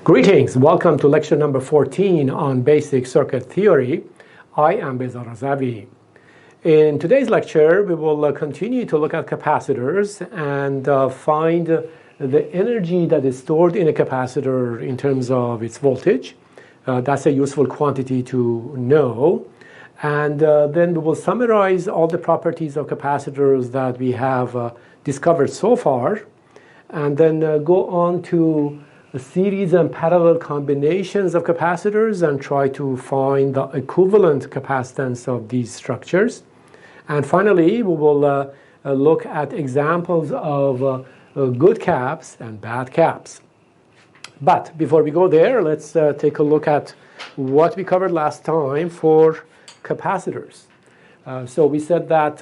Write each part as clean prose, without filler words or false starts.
Greetings, welcome to lecture number 14 on basic circuit theory. I am Razavi. In today's lecture, we will continue to look at capacitors and find the energy that is stored in a capacitor in terms of its voltage. That's a useful quantity to know. And then we will summarize all the properties of capacitors that we have discovered so far, and then go on to a series and parallel combinations of capacitors and try to find the equivalent capacitance of these structures. And finally, we will look at examples of good caps and bad caps. But before we go there, let's take a look at what we covered last time for capacitors. So we said that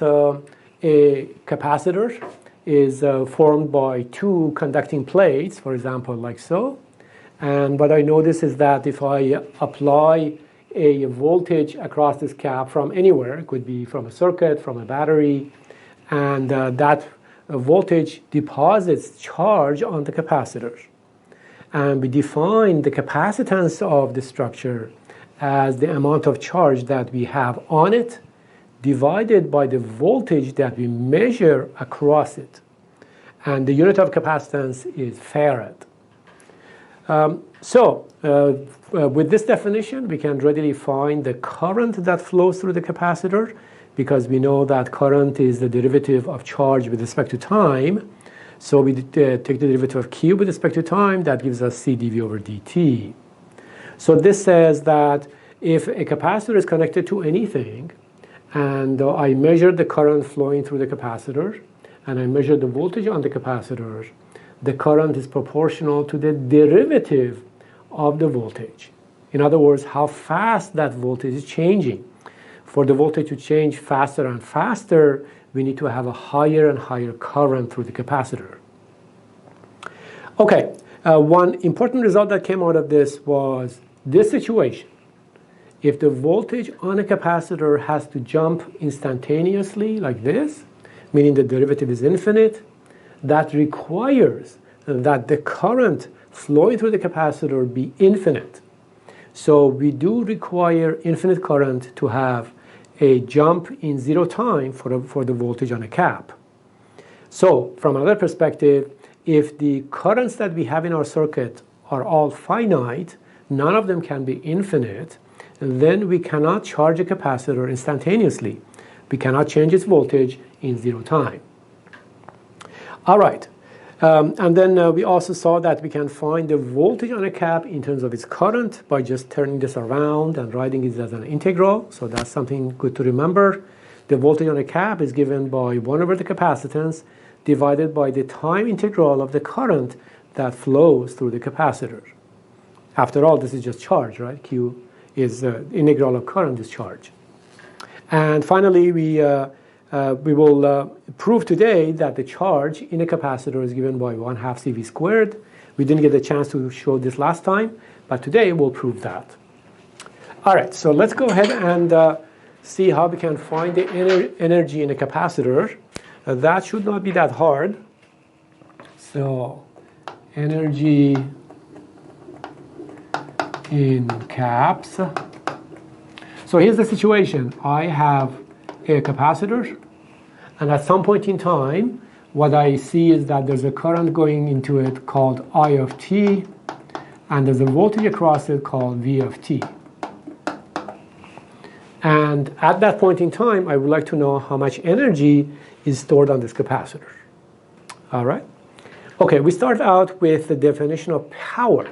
a capacitor is formed by two conducting plates, for example, like so. And what I notice is that if I apply a voltage across this cap from anywhere, it could be from a circuit, from a battery, and that voltage deposits charge on the capacitor. And we define the capacitance of the structure as the amount of charge that we have on it divided by the voltage that we measure across it. And the unit of capacitance is farad. With this definition, we can readily find the current that flows through the capacitor, because we know that current is the derivative of charge with respect to time. So we take the derivative of Q with respect to time, that gives us C dV over dt. So this says that if a capacitor is connected to anything, and I measure the current flowing through the capacitor, and I measure the voltage on the capacitor, the current is proportional to the derivative of the voltage. In other words, how fast that voltage is changing. For the voltage to change faster and faster, we need to have a higher and higher current through the capacitor. Okay, one important result that came out of this was this situation. If the voltage on a capacitor has to jump instantaneously like this, meaning the derivative is infinite, that requires that the current flowing through the capacitor be infinite. So we do require infinite current to have a jump in zero time for the voltage on a cap. So from another perspective, if the currents that we have in our circuit are all finite, none of them can be infinite, then we cannot charge a capacitor instantaneously. We cannot change its voltage in zero time. All right. And then we also saw that we can find the voltage on a cap in terms of its current by just turning this around and writing it as an integral. So that's something good to remember. The voltage on a cap is given by 1 over the capacitance divided by the time integral of the current that flows through the capacitor. After all, this is just charge, right? Q is the integral of current is charge. And finally, we will prove today that the charge in a capacitor is given by 1/2 CV squared. We didn't get a chance to show this last time, but today we'll prove that. All right, so let's go ahead and see how we can find the energy in a capacitor. That should not be that hard. So energy in caps. So here's the situation. I have a capacitor, and at some point in time, what I see is that there's a current going into it called I of t, and there's a voltage across it called V of t. And at that point in time, I would like to know how much energy is stored on this capacitor. All right? Okay, we start out with the definition of power.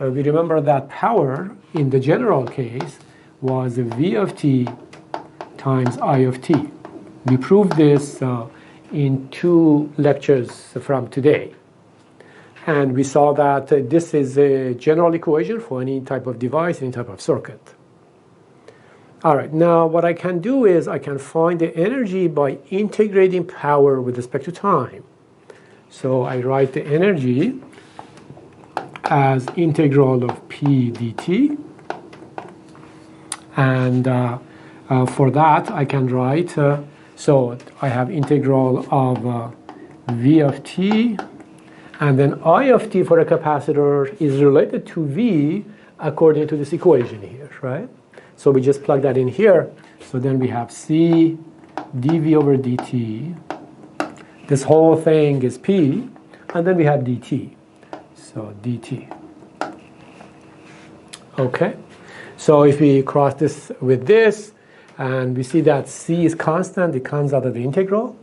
We remember that power, in the general case, was V of t times I of t. We proved this in 2 lectures from today. And we saw that this is a general equation for any type of device, any type of circuit. All right, now what I can do is I can find the energy by integrating power with respect to time. So I write the energy as integral of P dt. And for that, I can write, so I have integral of V of t, And then I of t for a capacitor is related to V according to this equation here, right? So we just plug that in here. So then we have C dV over dt. This whole thing is P, and then we have dt. So dt. Okay. So if we cross this with this, and we see that C is constant, it comes out of the integral.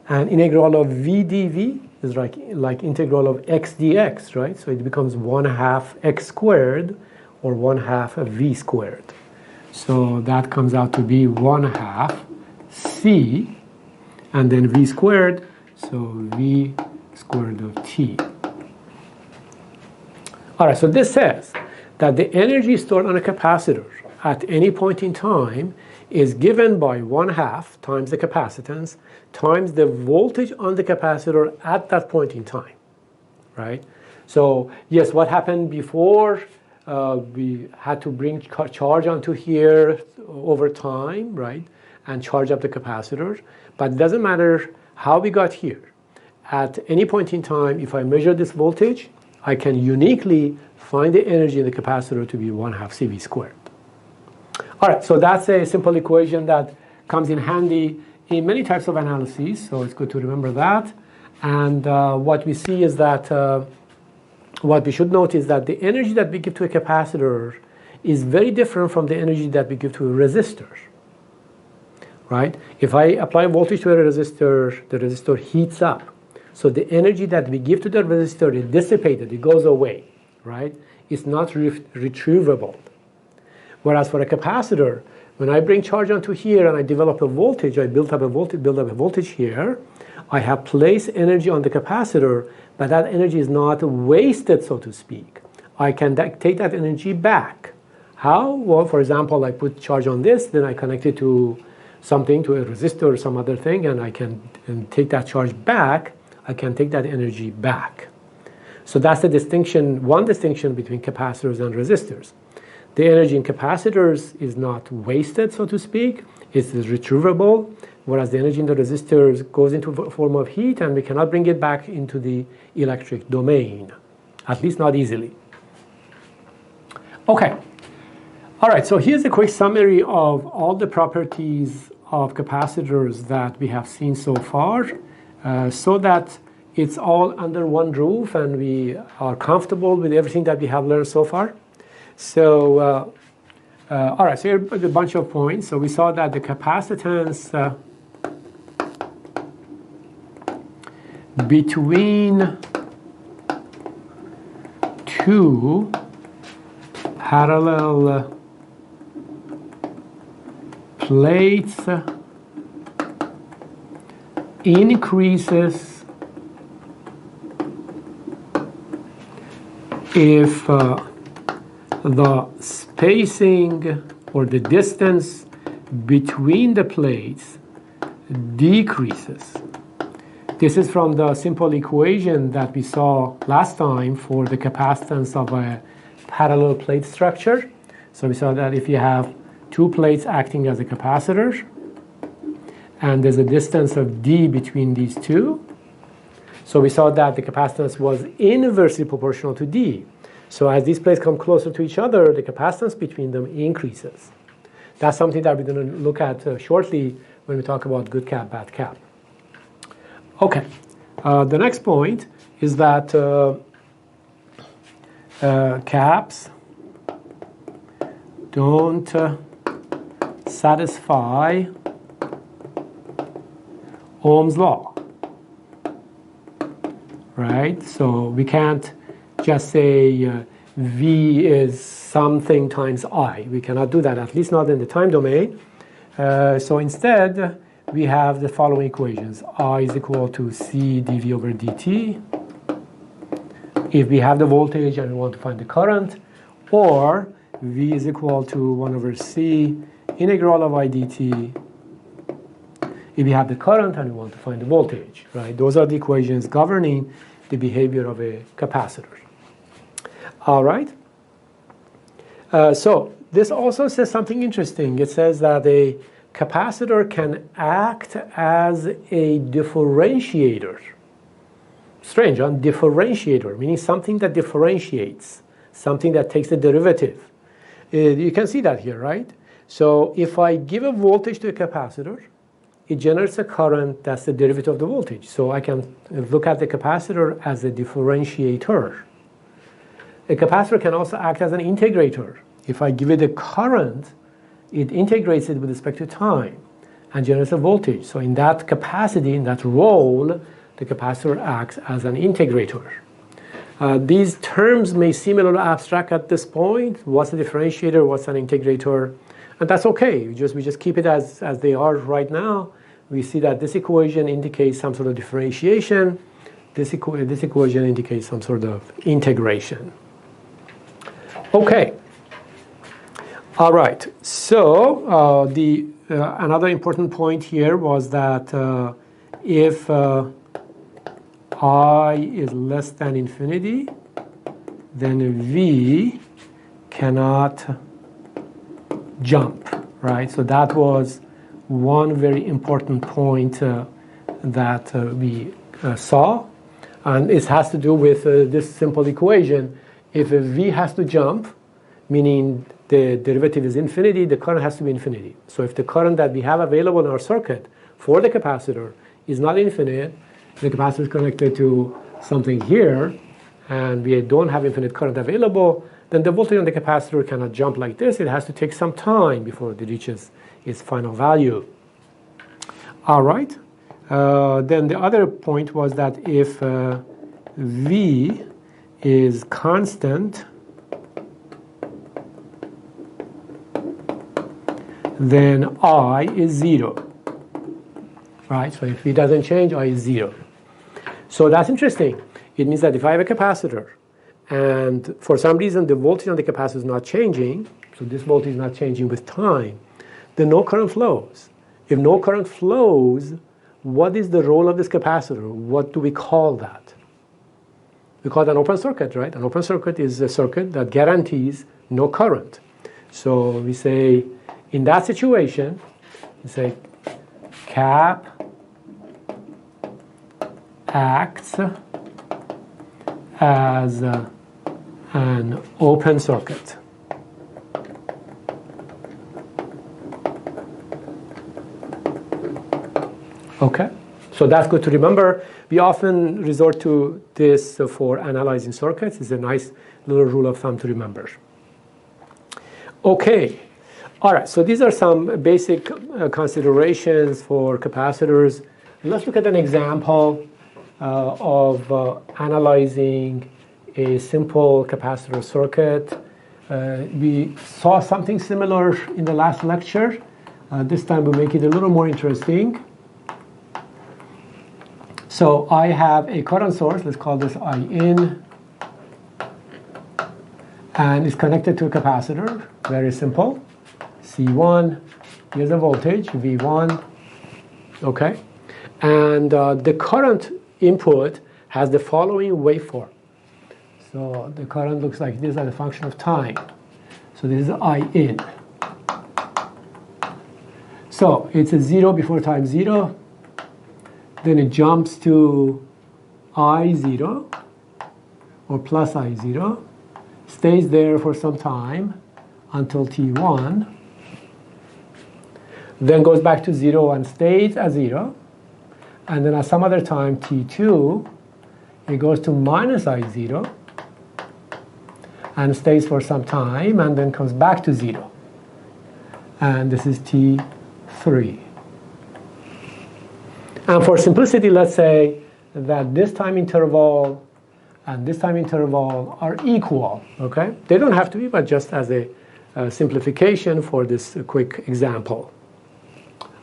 And integral of V dV is like integral of x dx, right? So it becomes 1/2 x squared, or 1/2 v squared. So that comes out to be 1/2 c, and then v squared, so v squared of t. All right, so this says that the energy stored on a capacitor at any point in time is given by 1/2 times the capacitance times the voltage on the capacitor at that point in time, right? So yes, what happened before, we had to bring charge onto here over time, right, and charge up the capacitor, but it doesn't matter how we got here. At any point in time, if I measure this voltage, I can uniquely find the energy in the capacitor to be 1/2 CV squared. All right, so that's a simple equation that comes in handy in many types of analyses, so it's good to remember that. And what we see is that, what we should note is that the energy that we give to a capacitor is very different from the energy that we give to a resistor, right? If I apply voltage to a resistor, the resistor heats up. So the energy that we give to the resistor is dissipated, it goes away, right? It's not retrievable. Whereas for a capacitor, when I bring charge onto here and I develop a voltage, I build up a voltage here, I have placed energy on the capacitor, but that energy is not wasted, so to speak. I can take that energy back. How? Well, for example, I put charge on this, then I connect it to something, to a resistor or some other thing, and I can take that charge back. I can take that energy back. So that's the distinction, one distinction between capacitors and resistors. The energy in capacitors is not wasted, so to speak. It's retrievable, whereas the energy in the resistors goes into a form of heat, and we cannot bring it back into the electric domain, at least not easily. Okay. All right, so here's a quick summary of all the properties of capacitors that we have seen so far, so that it's all under one roof and we are comfortable with everything that we have learned so far. So, all right, so here's a bunch of points. So we saw that the capacitance between two parallel plates increases if the spacing or the distance between the plates decreases. This is from the simple equation that we saw last time for the capacitance of a parallel plate structure. So we saw that if you have two plates acting as a capacitor, and there's a distance of d between these two, so we saw that the capacitance was inversely proportional to d. So as these plates come closer to each other, the capacitance between them increases. That's something that we're going to look at shortly when we talk about good cap, bad cap. Okay, the next point is that caps don't satisfy Ohm's law, right? So we can't just say V is something times I. We cannot do that, at least not in the time domain. So instead, we have the following equations. I is equal to C dV over dt, if we have the voltage and we want to find the current, or V is equal to 1 over C integral of I dt, if we have the current and we want to find the voltage, right? Those are the equations governing the behavior of a capacitor. All right. So this also says something interesting. It says that a capacitor can act as a differentiator. strange, on differentiator, meaning something that differentiates, something that takes a derivative. You can see that here, right? So if I give a voltage to a capacitor, it generates a current that's the derivative of the voltage. So I can look at the capacitor as a differentiator. A capacitor can also act as an integrator. If I give it a current, it integrates it with respect to time and generates a voltage. So in that capacity, in that role, the capacitor acts as an integrator. These terms may seem a little abstract at this point. What's a differentiator? What's an integrator? And that's okay. We just keep it as they are right now. We see that this equation indicates some sort of differentiation. This equation indicates some sort of integration. Okay. All right. So another important point here was that if I is less than infinity, then V cannot jump, right? So that was one very important point that we saw, and it has to do with this simple equation. If a V has to jump, meaning the derivative is infinity, the current has to be infinity. So if the current that we have available in our circuit for the capacitor is not infinite, the capacitor is connected to something here, and we don't have infinite current available, then the voltage on the capacitor cannot jump like this. It has to take some time before it reaches its final value. All right. Then the other point was that if V is constant, then I is 0. Right? So if V doesn't change, I is 0. So that's interesting. It means that if I have a capacitor, and for some reason the voltage on the capacitor is not changing, so this voltage is not changing with time, then no current flows. If no current flows, what is the role of this capacitor? What do we call that? We call it an open circuit, right? An open circuit is a circuit that guarantees no current. So we say, in that situation, we say cap acts as an open circuit. Okay, so that's good to remember. We often resort to this for analyzing circuits. It's a nice little rule of thumb to remember. Okay, all right, so these are some basic considerations for capacitors. Let's look at an example of analyzing a simple capacitor circuit. We saw something similar in the last lecture. This time we'll make it a little more interesting. So I have a current source, let's call this I in, and it's connected to a capacitor, very simple. C1, here's the voltage, V1, okay? And the current input has the following waveform. So the current looks like this as a function of time. So this is I in. So it's a 0 before time 0. Then it jumps to I0 or plus I0, stays there for some time until T1, then goes back to 0 and stays at 0, and then at some other time T2, it goes to minus I0 and stays for some time and then comes back to 0. And this is T3. And for simplicity, let's say that this time interval and this time interval are equal, okay? They don't have to be, but just as a simplification for this quick example.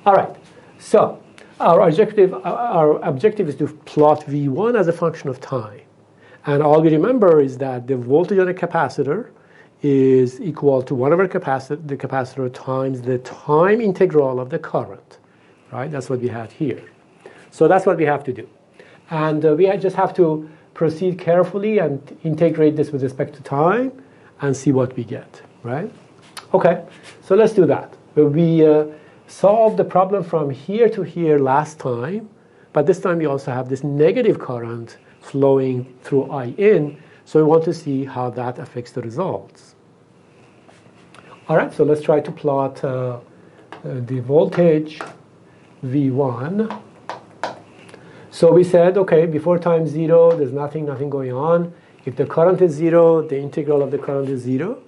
All right, so our objective is to plot V1 as a function of time. And all we remember is that the voltage on a capacitor is equal to 1 over the capacitor times the time integral of the current, right? That's what we had here. So that's what we have to do. And we just have to proceed carefully and integrate this with respect to time and see what we get, right? Okay, so let's do that. We solved the problem from here to here last time, but this time we also have this negative current flowing through I in. So we want to see how that affects the results. All right, so let's try to plot the voltage V1. So we said, okay, before time 0, there's nothing going on. If the current is 0, the integral of the current is 0.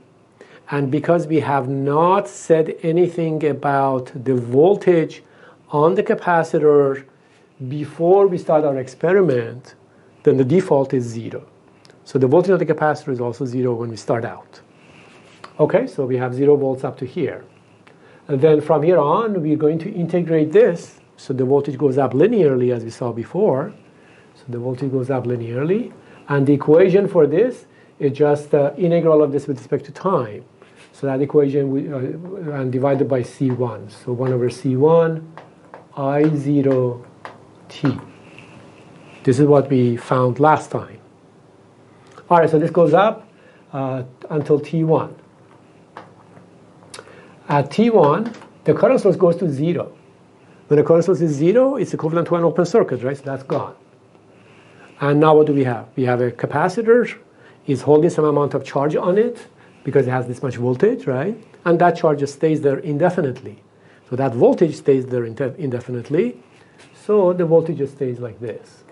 And because we have not said anything about the voltage on the capacitor before we start our experiment, then the default is 0. So the voltage of the capacitor is also 0 when we start out. Okay, so we have 0 volts up to here. And then from here on, we're going to integrate this. So the voltage goes up linearly, as we saw before. So the voltage goes up linearly. And the equation for this is just the integral of this with respect to time. So that equation and divided by C1. So 1 over C1 I0 t. This is what we found last time. All right, so this goes up until T1. At T1, the current source goes to 0. When the current source is 0, it's equivalent to an open circuit, right? So that's gone. And now what do we have? We have a capacitor. It's holding some amount of charge on it because it has this much voltage, right? And that charge just stays there indefinitely. So that voltage stays there indefinitely. So the voltage just stays like this.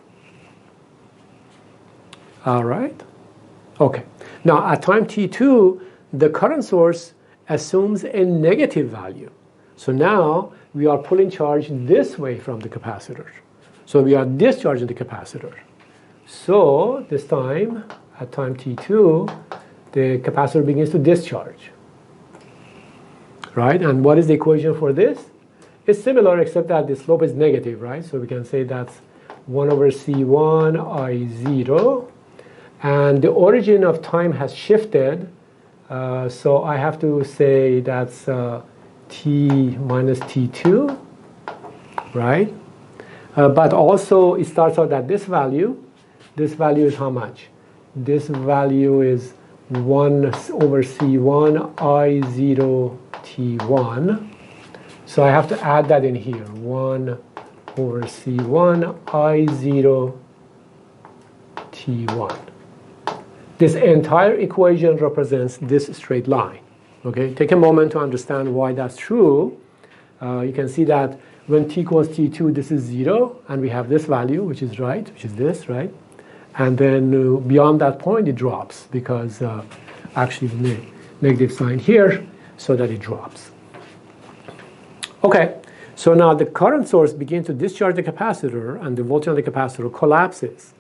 All right? Okay. Now at time T2, the current source assumes a negative value. So now we are pulling charge this way from the capacitor. So we are discharging the capacitor. So this time, at time T2, the capacitor begins to discharge. Right? And what is the equation for this? It's similar except that the slope is negative, right? So we can say that's 1 over C1 I0. And the origin of time has shifted. So I have to say that's T minus T2, right? But also it starts out at this value. This value is how much? This value is 1 over C1 I0 T1. So I have to add that in here. 1 over C1 I0 T1. This entire equation represents this straight line. Okay, take a moment to understand why that's true. You can see that when t equals t2, this is 0, and we have this value, which is right, which is this, right? And then beyond that point, it drops because actually the negative sign here, so that it drops. Okay, so now the current source begins to discharge the capacitor, and the voltage on the capacitor collapses.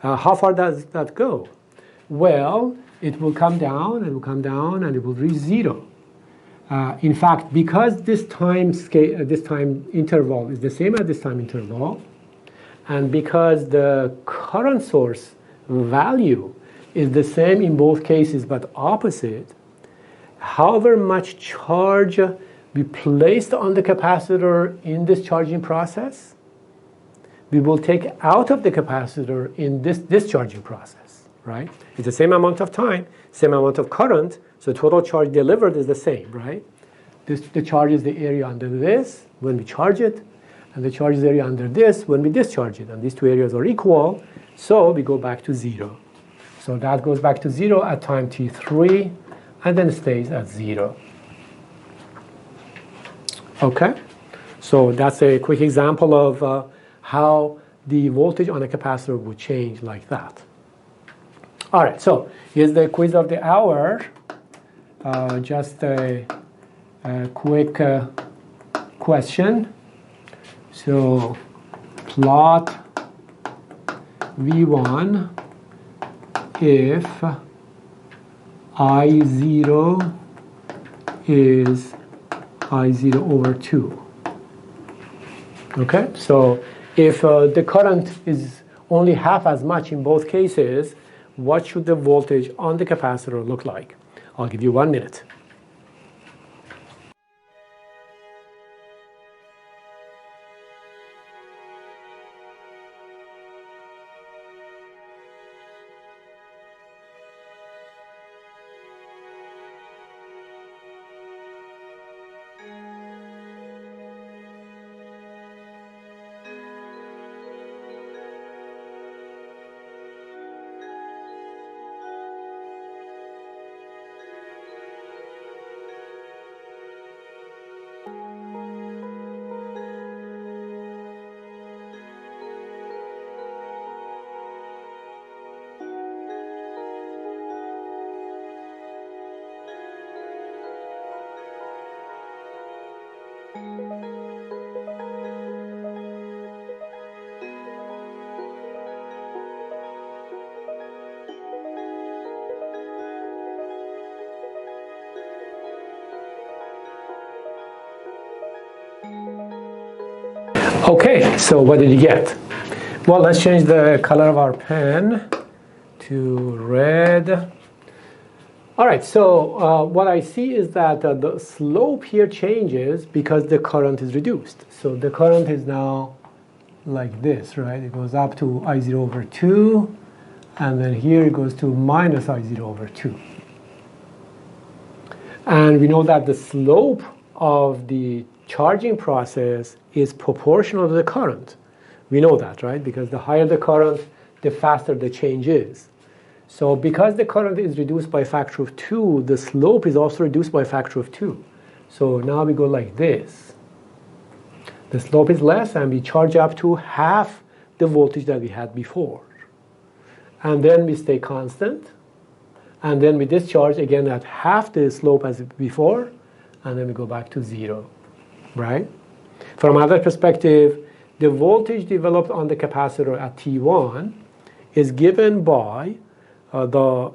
How far does that go? Well, it will come down, and it will come down, and it will reach 0. In fact, because this time interval is the same as this time interval, and because the current source value is the same in both cases but opposite, however much charge we placed on the capacitor in this charging process, we will take out of the capacitor in this discharging process, right? It's the same amount of time, same amount of current, so total charge delivered is the same, right? The charge is the area under this when we charge it, and the charge is the area under this when we discharge it. And these two areas are equal, so we go back to 0. So that goes back to 0 at time t3, and then stays at 0. Okay? So that's a quick example of how the voltage on a capacitor would change like that. All right, so here's the quiz of the hour. Just a quick question. So plot V1 if I0 is I0 over 2. Okay, so if the current is only half as much in both cases, what should the voltage on the capacitor look like? I'll give you 1 minute. Okay, so what did you get? Well, let's change the color of our pen to red. All right, so what I see is that the slope here changes because the current is reduced. So the current is now like this, right? It goes up to I0 over 2, and then here it goes to minus I0 over 2. And we know that the slope of the charging process is proportional to the current. We know that, right? Because the higher the current, the faster the change is. So because the current is reduced by a factor of 2, the slope is also reduced by a factor of 2. So now we go like this. The slope is less, and we charge up to half the voltage that we had before. And then we stay constant. And then we discharge again at half the slope as before, and then we go back to 0, right? From another perspective, the voltage developed on the capacitor at T1 is given by the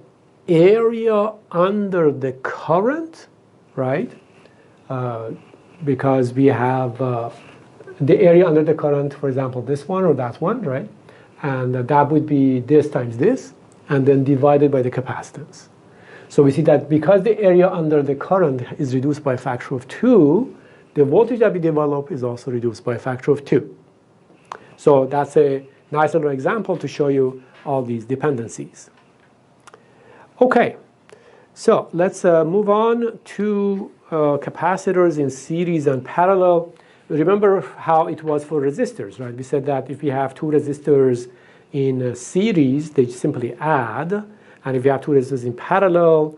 area under the current, right? Because we have the area under the current, for example, this one or that one, right? And that would be this times this, and then divided by the capacitance. So we see that because the area under the current is reduced by a factor of 2, the voltage that we develop is also reduced by a factor of 2. So that's a nice little example to show you all these dependencies. Okay, so let's move on to capacitors in series and parallel. Remember how it was for resistors, right? We said that if we have two resistors in series, they simply add. And if you have two resistors in parallel,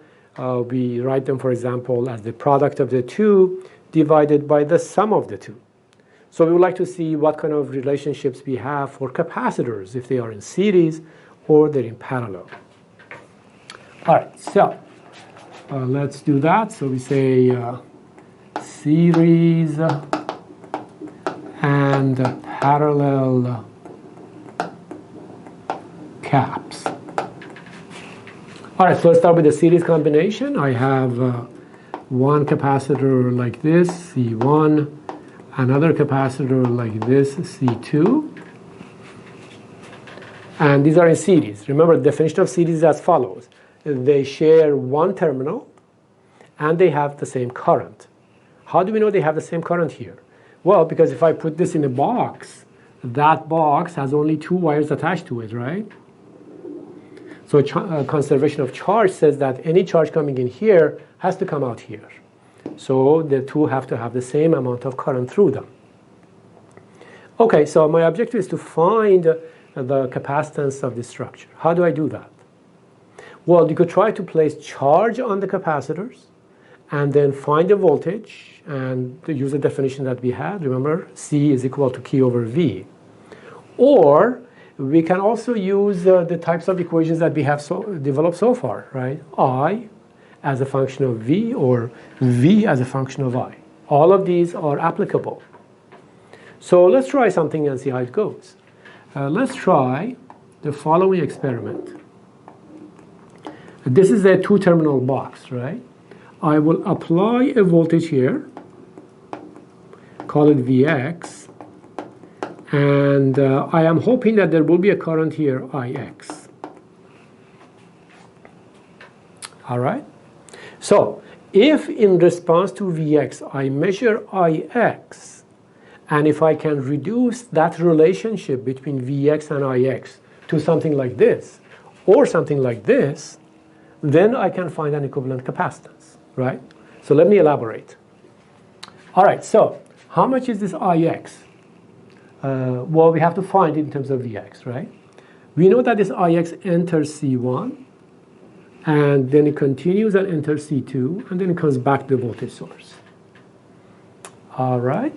we write them, for example, as the product of the two divided by the sum of the two. So we would like to see what kind of relationships we have for capacitors, if they are in series or they're in parallel. All right, so let's do that. So we say series and parallel caps. All right, so let's start with the series combination. I have one capacitor like this, C1, another capacitor like this, C2. And these are in series. Remember, the definition of series is as follows. They share one terminal, and they have the same current. How do we know they have the same current here? Well, because if I put this in a box, that box has only two wires attached to it, right? So conservation of charge says that any charge coming in here has to come out here. So the two have to have the same amount of current through them. Okay, so my objective is to find the capacitance of this structure. How do I do that? Well, you could try to place charge on the capacitors and then find the voltage and use the definition that we had. Remember, C is equal to Q over V. Or we can also use the types of equations that we have developed so far, right? I as a function of V or V as a function of I. All of these are applicable. So let's try something and see how it goes. Let's try the following experiment. This is a two-terminal box, right? I will apply a voltage here, call it Vx, and I am hoping that there will be a current here, Ix. All right? So, if in response to Vx I measure Ix, and if I can reduce that relationship between Vx and Ix to something like this, or something like this, then I can find an equivalent capacitance, right? So let me elaborate. All right, so how much is this Ix? Well, we have to find it in terms of Vx, right? We know that this Ix enters C1, and then it continues and enters C2, and then it comes back to the voltage source. All right.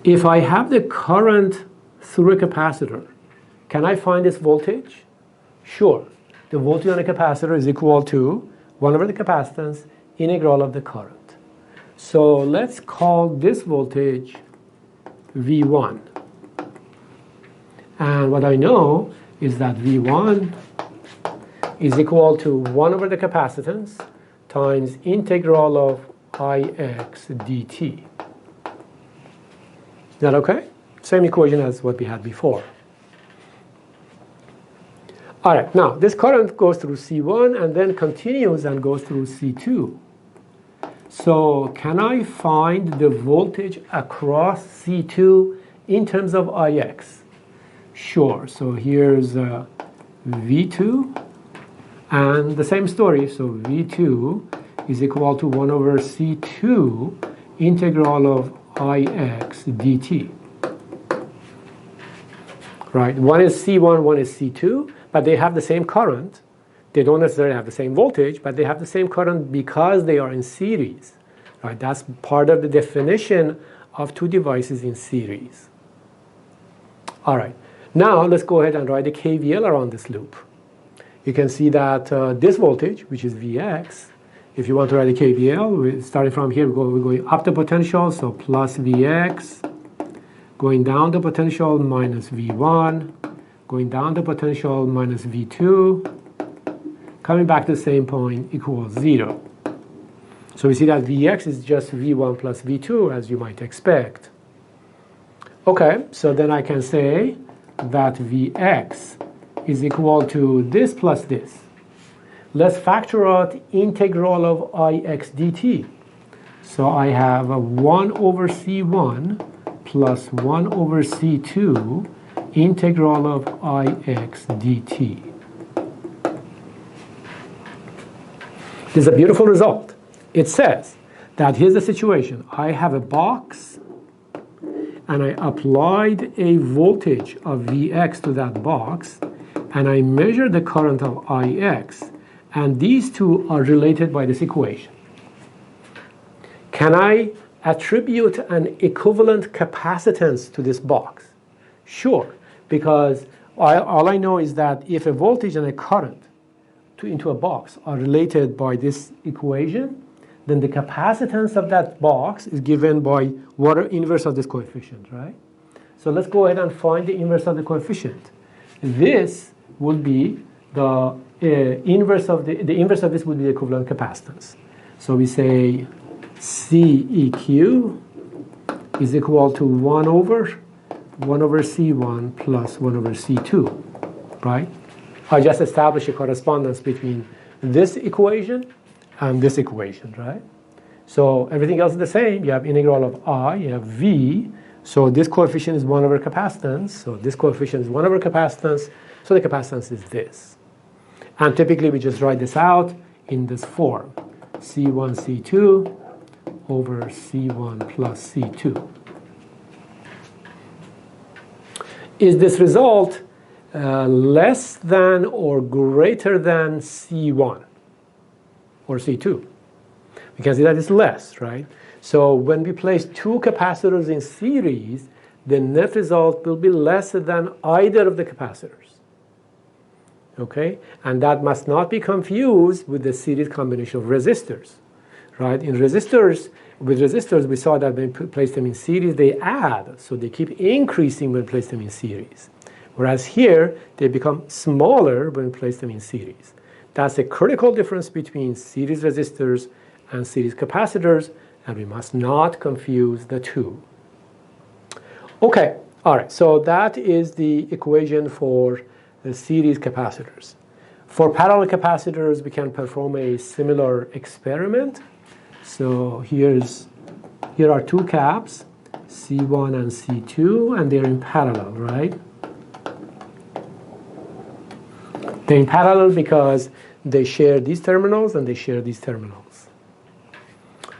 If I have the current through a capacitor, can I find this voltage? Sure. The voltage on a capacitor is equal to 1 over the capacitance integral of the current. So let's call this voltage V1. And what I know is that V1 is equal to 1 over the capacitance times integral of Ix dt. Is that okay? Same equation as what we had before. All right, now this current goes through C1 and then continues and goes through C2. So can I find the voltage across C2 in terms of Ix? Sure, so here's V2 and the same story. So V2 is equal to 1 over C2 integral of Ix dt. Right, one is C1, one is C2, but they have the same current. They don't necessarily have the same voltage, but they have the same current because they are in series. Right? That's part of the definition of two devices in series. All right, now let's go ahead and write a KVL around this loop. You can see that this voltage, which is Vx, if you want to write a KVL, starting from here, we're going up the potential, so plus Vx, going down the potential minus V1, going down the potential minus V2, coming back to the same point equals 0. So we see that Vx is just V1 plus V2, as you might expect. Okay, so then I can say that Vx is equal to this plus this. Let's factor out integral of Ix dt. So I have a 1 over C1 plus 1 over C2 integral of Ix dt. This is a beautiful result. It says that here's the situation. I have a box and I applied a voltage of Vx to that box and I measured the current of Ix, and these two are related by this equation. Can I attribute an equivalent capacitance to this box? Sure, because all I know is that if a voltage and a current into a box are related by this equation, then the capacitance of that box is given by what inverse of this coefficient, right? So let's go ahead and find the inverse of the coefficient. This would be the inverse of the inverse of this would be the equivalent capacitance. So we say Ceq is equal to 1 over C1 plus 1 over C2, right? I just established a correspondence between this equation and this equation, right? So everything else is the same. You have integral of I, you have V. So this coefficient is 1 over capacitance. So this coefficient is 1 over capacitance. So the capacitance is this. And typically we just write this out in this form. C1, C2 over C1 plus C2. Is this result less than or greater than C1 or C2? We can see that it's less, right? So when we place two capacitors in series, the net result will be less than either of the capacitors. Okay? And that must not be confused with the series combination of resistors. Right? In resistors, with resistors, we saw that when we place them in series, they add. So they keep increasing when we place them in series. Whereas here, they become smaller when we place them in series. That's a critical difference between series resistors and series capacitors, and we must not confuse the two. Okay, all right, so that is the equation for the series capacitors. For parallel capacitors, we can perform a similar experiment. So here are two caps, C1 and C2, and they're in parallel, right? They're in parallel because they share these terminals and they share these terminals.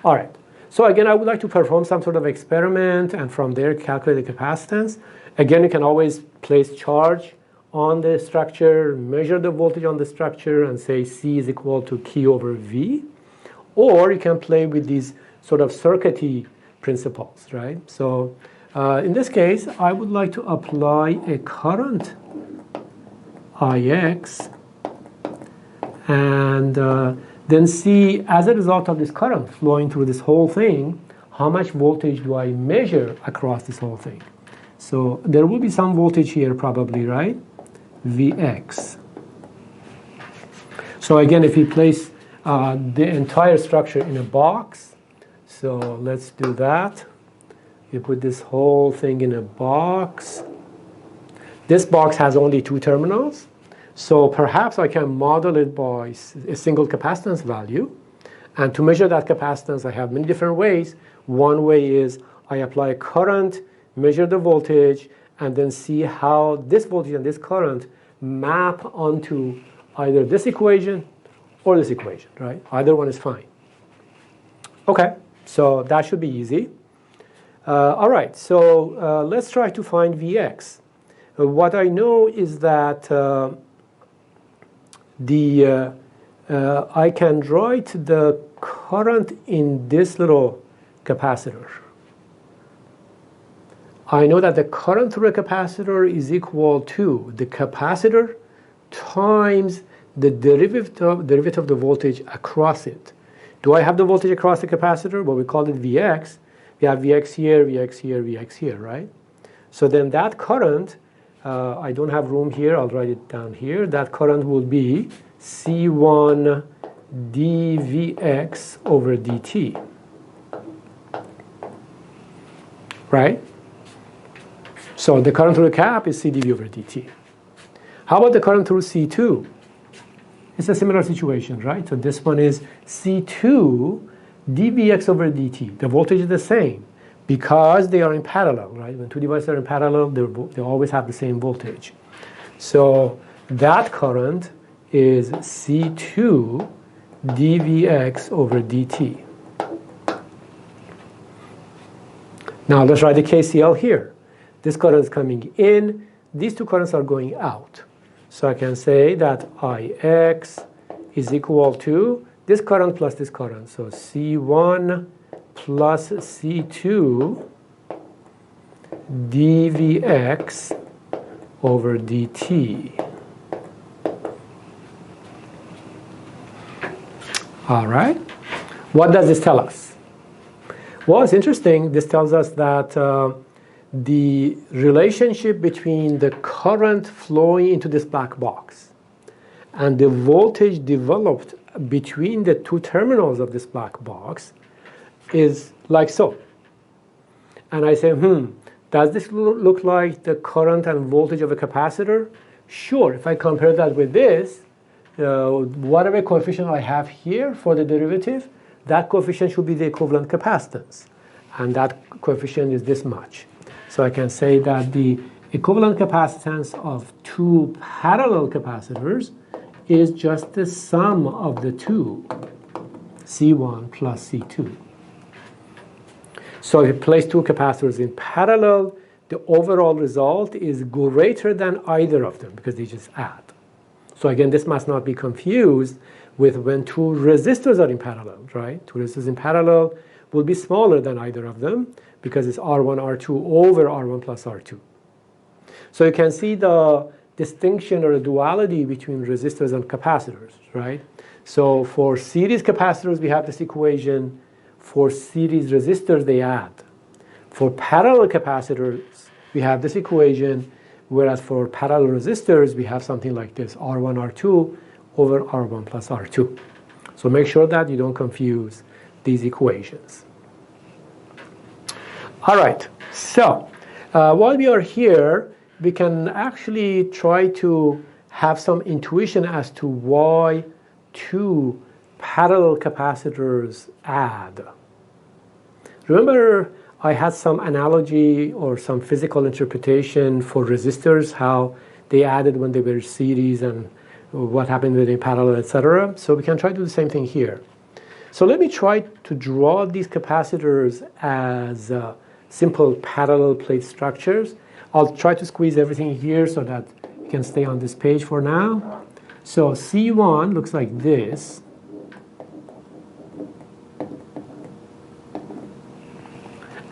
All right, so again, I would like to perform some sort of experiment and from there calculate the capacitance. Again, you can always place charge on the structure, measure the voltage on the structure, and say C is equal to Q over V. Or you can play with these sort of circuity principles, right? So in this case, I would like to apply a current Ix, and then see, as a result of this current flowing through this whole thing, how much voltage do I measure across this whole thing. So there will be some voltage here probably, right? Vx. So again, if we place the entire structure in a box, so let's do that. You put this whole thing in a box. This box has only 2 terminals, so perhaps I can model it by a single capacitance value. And to measure that capacitance, I have many different ways. One way is I apply a current, measure the voltage, and then see how this voltage and this current map onto either this equation or this equation, right? Either one is fine. Okay, so that should be easy. All right, so let's try to find Vx. What I know is that I can write the current in this little capacitor. I know that the current through a capacitor is equal to the capacitor times the derivative of the voltage across it. Do I have the voltage across the capacitor? Well, we call it Vx. We have Vx here, Vx here, Vx here, right? So then that current, I don't have room here, I'll write it down here. That current will be C1 dVx over dt, right? So the current through the cap is C dV over dt. How about the current through C2? It's a similar situation, right? So this one is C2 dVx over dt. The voltage is the same because they are in parallel, right? When 2 devices are in parallel, they always have the same voltage. So that current is C2 dVx over dt. Now let's write the KCL here. This current is coming in. These 2 currents are going out. So I can say that Ix is equal to this current plus this current. So C1 plus C2 dVx over dt. All right. What does this tell us? Well, it's interesting. This tells us that the relationship between the current flowing into this black box and the voltage developed between the 2 terminals of this black box is like so. And I say, does this look like the current and voltage of a capacitor? Sure, if I compare that with this, whatever coefficient I have here for the derivative, that coefficient should be the equivalent capacitance. And that coefficient is this much. So I can say that the equivalent capacitance of 2 parallel capacitors is just the sum of the 2, C1 plus C2. So if you place 2 capacitors in parallel, the overall result is greater than either of them because they just add. So again, this must not be confused with when 2 resistors are in parallel, right? 2 resistors in parallel will be smaller than either of them because it's R1, R2 over R1 plus R2. So you can see the distinction or the duality between resistors and capacitors, right? So for series capacitors, we have this equation. For series resistors, they add. For parallel capacitors, we have this equation, whereas for parallel resistors, we have something like this, R1, R2 over R1 plus R2. So make sure that you don't confuse these equations. All right, so while we are here, we can actually try to have some intuition as to why 2 parallel capacitors add. Remember, I had some analogy or some physical interpretation for resistors, how they added when they were series and what happened when they parallel, etc. So we can try to do the same thing here. So let me try to draw these capacitors as simple parallel plate structures. I'll try to squeeze everything here so that we can stay on this page for now. So C1 looks like this.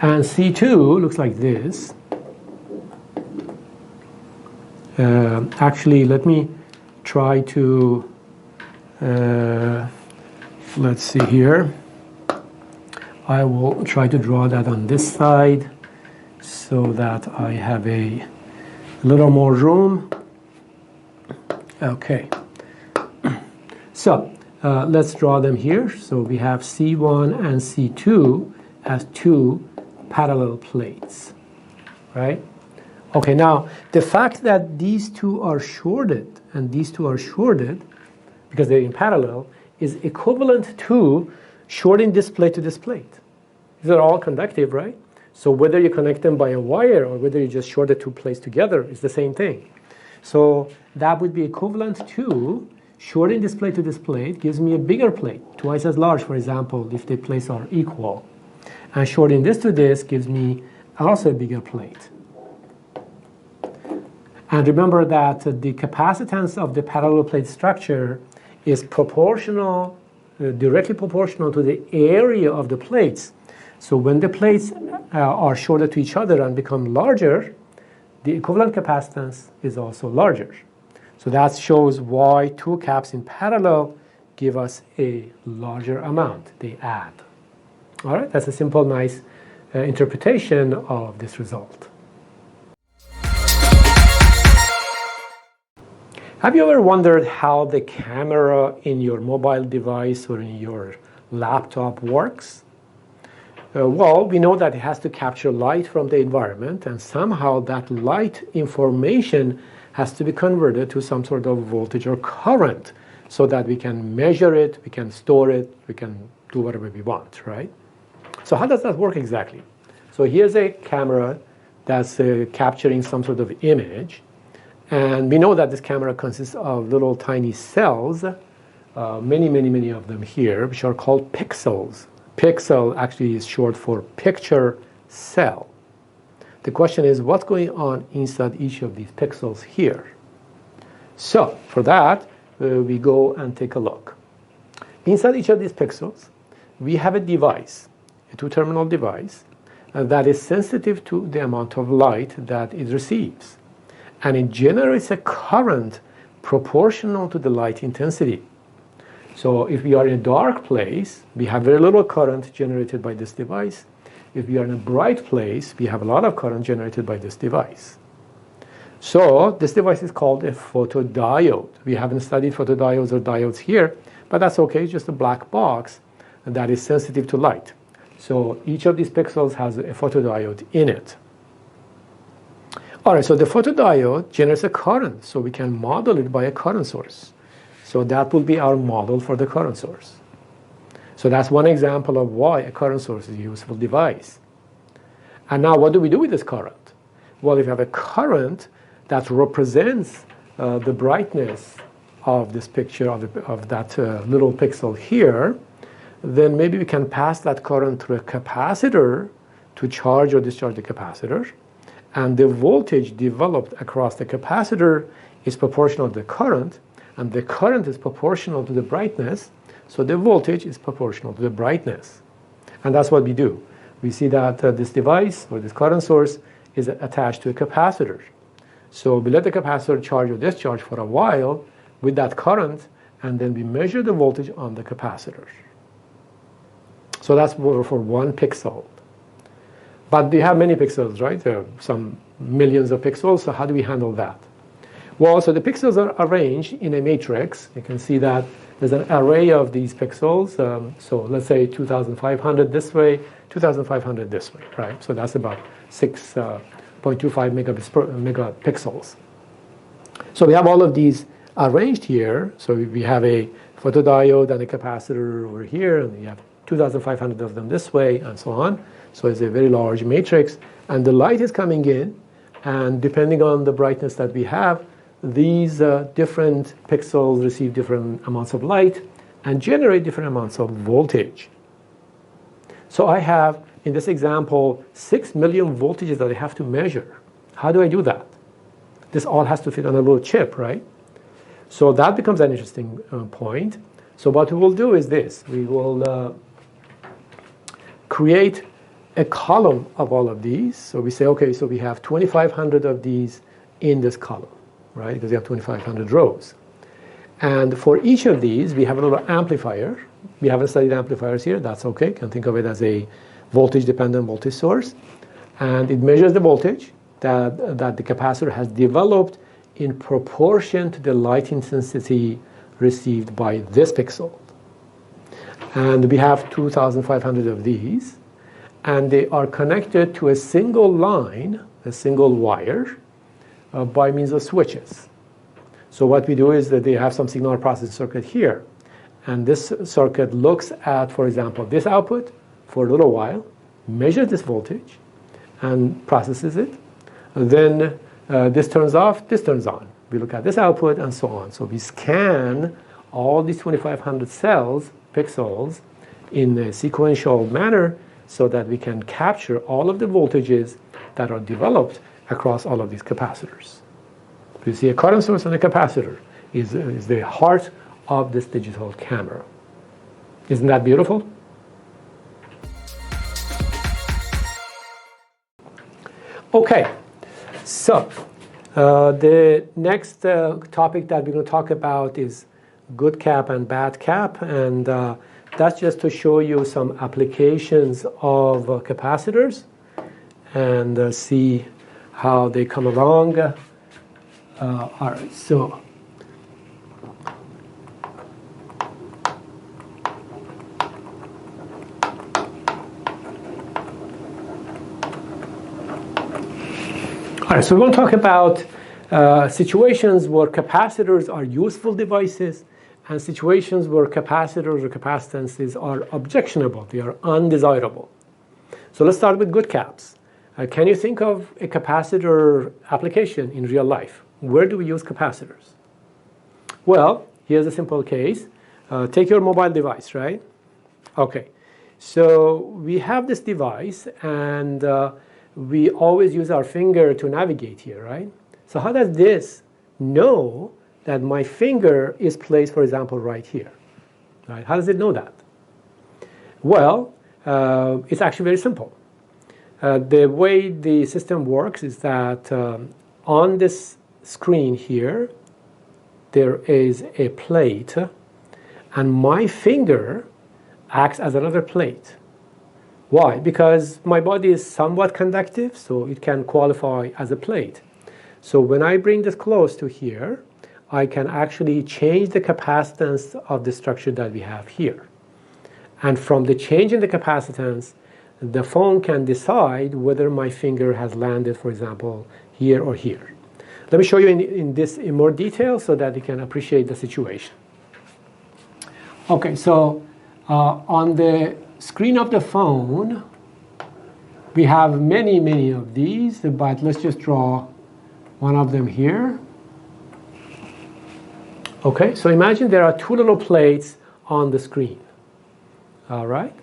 And C2 looks like this. Actually, let me try to let's see here. I will try to draw that on this side so that I have a little more room. Okay. So let's draw them here. So we have C1 and C2 as two parallel plates, right? Okay, now the fact that these two are shorted and these two are shorted because they're in parallel is equivalent to shorting this plate to this plate. These are all conductive, right? So whether you connect them by a wire or whether you just short the two plates together, it's the same thing. So that would be equivalent to shorting this plate to this plate gives me a bigger plate, twice as large, for example, if the plates are equal. And shorting this to this gives me also a bigger plate. And remember that the capacitance of the parallel plate structure is proportional, directly proportional to the area of the plates. So when the plates are shorted to each other and become larger, the equivalent capacitance is also larger. So that shows why two caps in parallel give us a larger amount. They add. All right, that's a simple, nice interpretation of this result. Have you ever wondered how the camera in your mobile device or in your laptop works? Well, we know that it has to capture light from the environment, and somehow that light information has to be converted to some sort of voltage or current so that we can measure it, we can store it, we can do whatever we want, right? So how does that work exactly? So here's a camera that's capturing some sort of image. And we know that this camera consists of little tiny cells, many of them here, which are called pixels. Pixel actually is short for picture cell. The question is, what's going on inside each of these pixels here? So for that, we go and take a look. Inside each of these pixels, we have a device, a two-terminal device, that is sensitive to the amount of light that it receives. And it generates a current proportional to the light intensity. So if we are in a dark place, we have very little current generated by this device. If we are in a bright place, we have a lot of current generated by this device. So this device is called a photodiode. We haven't studied photodiodes or diodes here, but that's okay, it's just a black box that is sensitive to light. So each of these pixels has a photodiode in it. All right, so the photodiode generates a current, so we can model it by a current source. So that will be our model for the current source. So that's one example of why a current source is a useful device. And now what do we do with this current? Well, if you have a current that represents the brightness of this picture of that little pixel here, then maybe we can pass that current through a capacitor to charge or discharge the capacitor. And the voltage developed across the capacitor is proportional to the current, and the current is proportional to the brightness, so the voltage is proportional to the brightness. And that's what we do. We see that this device, or this current source, is attached to a capacitor. So we let the capacitor charge or discharge for a while with that current, and then we measure the voltage on the capacitor. So that's for one pixel. But we have many pixels, right? There are some millions of pixels, so how do we handle that? Well, so the pixels are arranged in a matrix. You can see that there's an array of these pixels. So let's say 2,500 this way, 2,500 this way, right? So that's about 6.25 megapixels. So we have all of these arranged here. So we have a photodiode and a capacitor over here, and we have 2,500 of them this way, and so on. So it's a very large matrix, and the light is coming in, and depending on the brightness that we have, these different pixels receive different amounts of light and generate different amounts of voltage. So I have, in this example, 6 million voltages that I have to measure. How do I do that? This all has to fit on a little chip, right? So that becomes an interesting point. So what we will do is this. We will create a column of all of these. So we say, okay, so we have 2,500 of these in this column, right? Because we have 2,500 rows. And for each of these, we have a little amplifier. We haven't studied amplifiers here. That's okay. You can think of it as a voltage-dependent voltage source. And it measures the voltage that the capacitor has developed in proportion to the light intensity received by this pixel. And we have 2,500 of these. And they are connected to a single line, a single wire, by means of switches. So what we do is that they have some signal processing circuit here. And this circuit looks at, for example, this output for a little while, measures this voltage, and processes it. And then this turns off, this turns on. We look at this output, and so on. So we scan all these 2,500 cells, pixels, in a sequential manner so that we can capture all of the voltages that are developed across all of these capacitors. You see, a current source and a capacitor is the heart of this digital camera. Isn't that beautiful? Okay, so the next topic that we're going to talk about is good cap and bad cap, and that's just to show you some applications of capacitors and see how they come along. All right, so we're going to talk about situations where capacitors are useful devices and situations where capacitors or capacitances are objectionable, they are undesirable. So let's start with good caps. Can you think of a capacitor application in real life? Where do we use capacitors? Well, here's a simple case. Take your mobile device, right? Okay, so we have this device and we always use our finger to navigate here, right? So how does this know that my finger is placed, for example, right here? Right? How does it know that? Well, it's actually very simple. The way the system works is that on this screen here, there is a plate, and my finger acts as another plate. Why? Because my body is somewhat conductive, so it can qualify as a plate. So when I bring this close to here, I can actually change the capacitance of the structure that we have here. And from the change in the capacitance, the phone can decide whether my finger has landed, for example, here or here. Let me show you in more detail so that you can appreciate the situation. Okay, so on the screen of the phone, we have many of these, but let's just draw one of them here. Okay, so imagine there are two little plates on the screen. All right,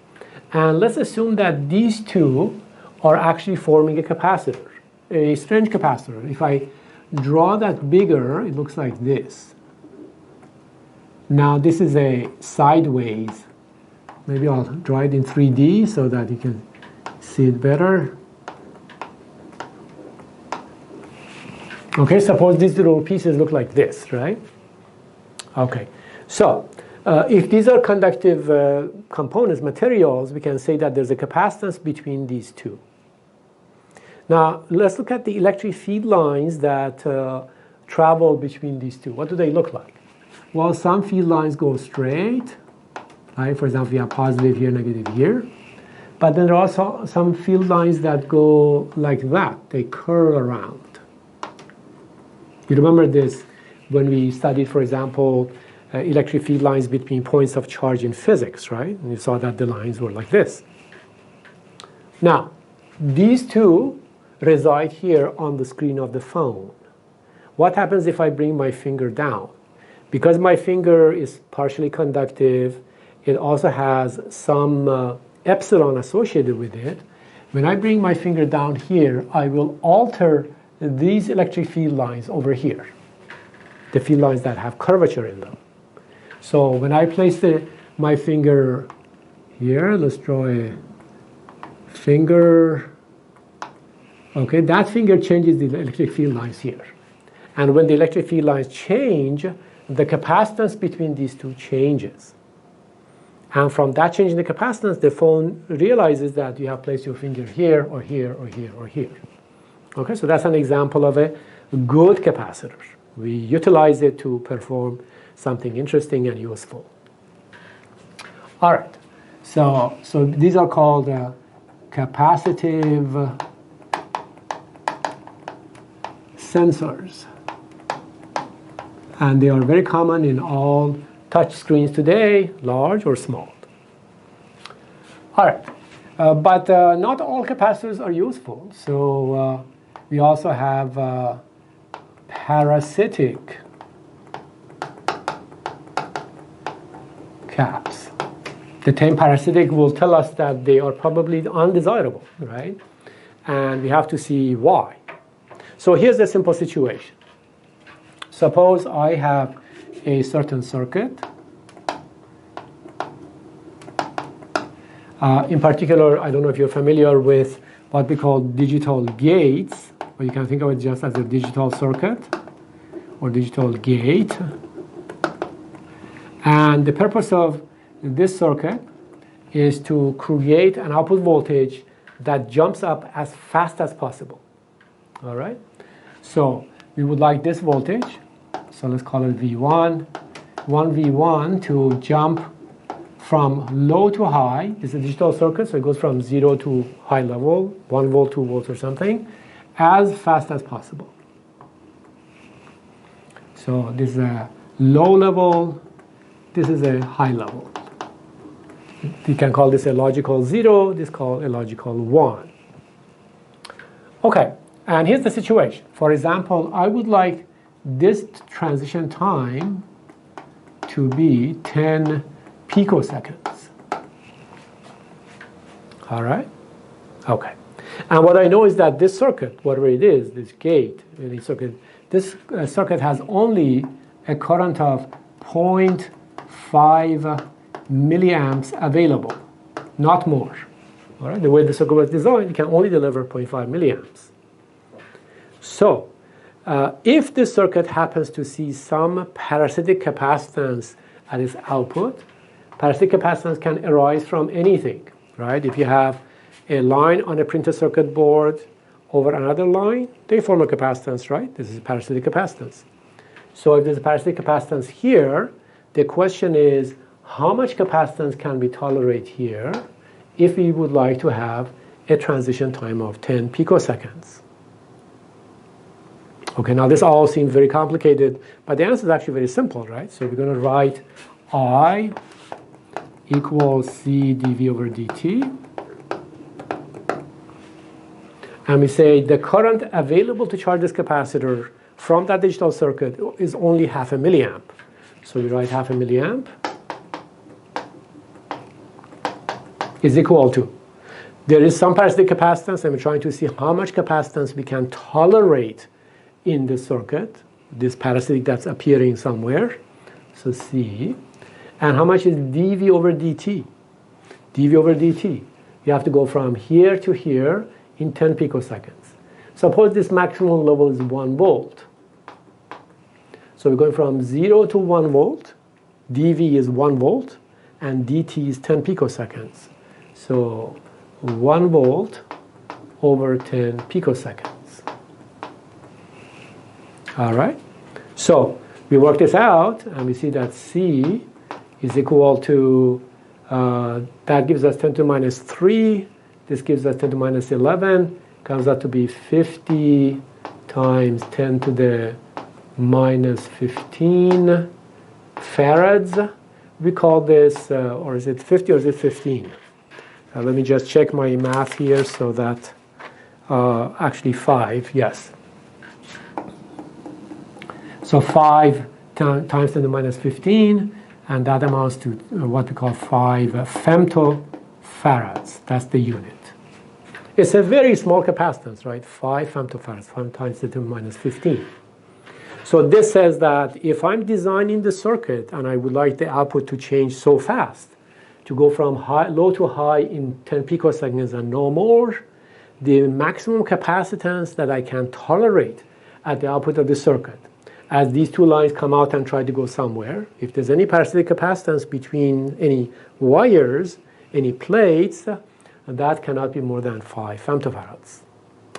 and let's assume that these two are actually forming a capacitor, a strange capacitor. If I draw that bigger, it looks like this. Now this is a sideways. Maybe I'll draw it in 3D so that you can see it better. Okay, suppose these little pieces look like this, right? Okay, so if these are conductive components, materials, we can say that there's a capacitance between these two. Now, let's look at the electric field lines that travel between these two. What do they look like? Well, some field lines go straight. Right? For example, we have positive here, negative here. But then there are also some field lines that go like that. They curl around. You remember this when we studied, for example, electric field lines between points of charge in physics, right? And you saw that the lines were like this. Now, these two reside here on the screen of the phone. What happens if I bring my finger down? Because my finger is partially conductive, it also has some epsilon associated with it. When I bring my finger down here, I will alter these electric field lines over here, the field lines that have curvature in them. So when I place my finger here, let's draw a finger. Okay, that finger changes the electric field lines here. And when the electric field lines change, the capacitance between these two changes. And from that change in the capacitance, the phone realizes that you have placed your finger here, or here, or here, or here. Okay, so that's an example of a good capacitor. We utilize it to perform something interesting and useful. All right, so these are called capacitive sensors. And they are very common in all touch screens today, large or small. All right, but not all capacitors are useful. So we also have parasitic caps. The term parasitic will tell us that they are probably undesirable, right? And we have to see why. So here's the simple situation. Suppose I have a certain circuit. In particular, I don't know if you're familiar with what we call digital gates, or you can think of it just as a digital circuit or digital gate. And the purpose of this circuit is to create an output voltage that jumps up as fast as possible. All right? So we would like this voltage, so let's call it V1, 1V1 to jump from low to high. It's a digital circuit, so it goes from 0 to high level, 1 volt, 2 volts or something, as fast as possible. So this is a low level, this is a high level. You can call this a logical 0, this is called a logical 1. Okay, and here's the situation. For example, I would like this transition time to be 10 picoseconds. All right? Okay. And what I know is that this circuit, whatever it is, this gate, this circuit has only a current of 0.5 milliamps available, not more. All right? The way the circuit was designed, it can only deliver 0.5 milliamps. So, if this circuit happens to see some parasitic capacitance at its output, parasitic capacitance can arise from anything, right? If you have a line on a printed circuit board over another line, they form a capacitance, right? This is parasitic capacitance. So if there's a parasitic capacitance here, the question is, how much capacitance can we tolerate here if we would like to have a transition time of 10 picoseconds? Okay, now this all seems very complicated, but the answer is actually very simple, right? So we're going to write I equals C dV over dt. And we say the current available to charge this capacitor from that digital circuit is only 0.5 milliamp. So we write 0.5 milliamp is equal to, there is some parasitic capacitance, and we're trying to see how much capacitance we can tolerate in the circuit, this parasitic that's appearing somewhere, so C, and how much is dV over dt? dV over dt, you have to go from here to here in 10 picoseconds. Suppose this maximum level is 1 volt. So we're going from 0 to 1 volt, dV is 1 volt, and dt is 10 picoseconds. So 1 volt over 10 picoseconds. All right, so we work this out, and we see that C is equal to, that gives us 10 to the minus 3, this gives us 10 to the minus 11, comes out to be 50 times 10 to the minus 15 farads. We call this, or is it 50 or is it 15? Let me just check my math here so that, actually 5, yes. So 5 times 10 to the minus 15, and that amounts to what we call 5 femtofarads. That's the unit. It's a very small capacitance, right? 5 femtofarads, 5 times 10 to the minus 15. So this says that if I'm designing the circuit and I would like the output to change so fast, to go from low to high in 10 picoseconds and no more, the maximum capacitance that I can tolerate at the output of the circuit, as these two lines come out and try to go somewhere, if there's any parasitic capacitance between any wires, any plates, that cannot be more than 5 femtofarads.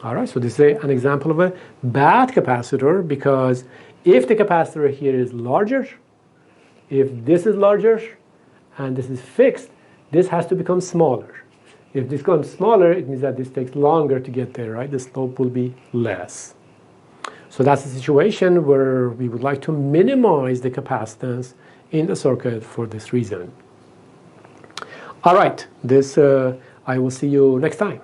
All right, so this is an example of a bad capacitor, because if the capacitor here is larger, if this is larger and this is fixed, this has to become smaller. If this becomes smaller, it means that this takes longer to get there, right? The slope will be less. So that's the situation where we would like to minimize the capacitance in the circuit for this reason. All right, I will see you next time.